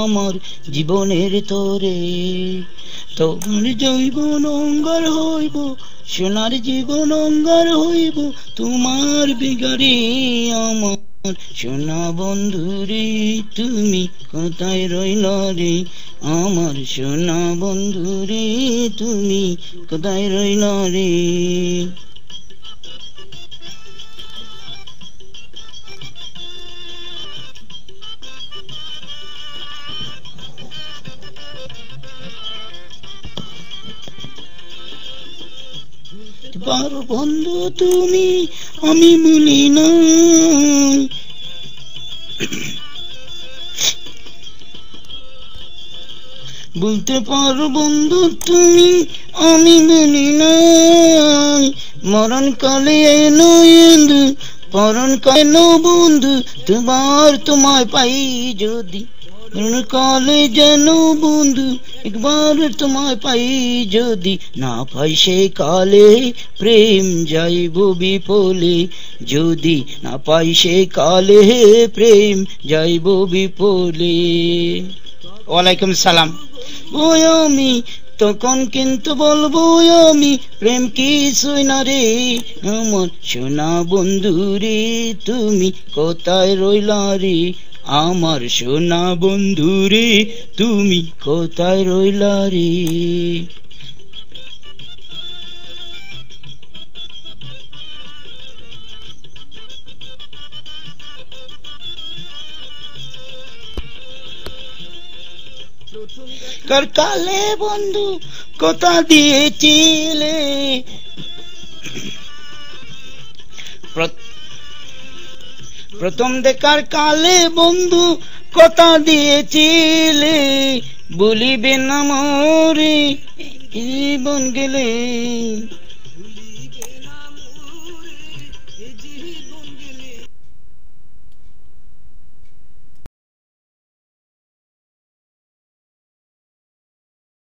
আমার জীবনের তরে। তোমার জীবন অঙ্গার হইব, সোনার জীবন অঙ্গার হইব, তোমার বিগারে আমার সোনা বন্ধুরে তুমি কোথায় রইলা রে, আমার সোনা বন্ধুরে তুমি কোথায় রইলা রে। পারো বন্ধু তুমি আমি বলি না, বলতে পারো বন্ধু তুমি আমি বলি না, মরণ কালে এলো এলো পরণ কেন বন্ধু তোমায় পাই যদি, মরণ কালে যেন বন্ধু একবার তোমায় পাই যদি, না পাই সে কালে প্রেম যাইব বিপলে, যদি না পাই সে কালে প্রেম যাইব বিপলে। ওয়ালাইকুম সালাম। ওই আমি তখন কিন্তু বলবো আমি প্রেম কিছুই না রে, আমার সোনা বন্ধু রে তুমি কোথায় রইলা রে, আমার সোনা বন্ধু রে তুমি কোথায় রইলা রে। কার কালে বন্ধু কথা দিয়েছিলে, প্রথম দেখার কালে বন্ধু কথা দিয়েছিলে, বলিবে না মোরে জীবন গেলে,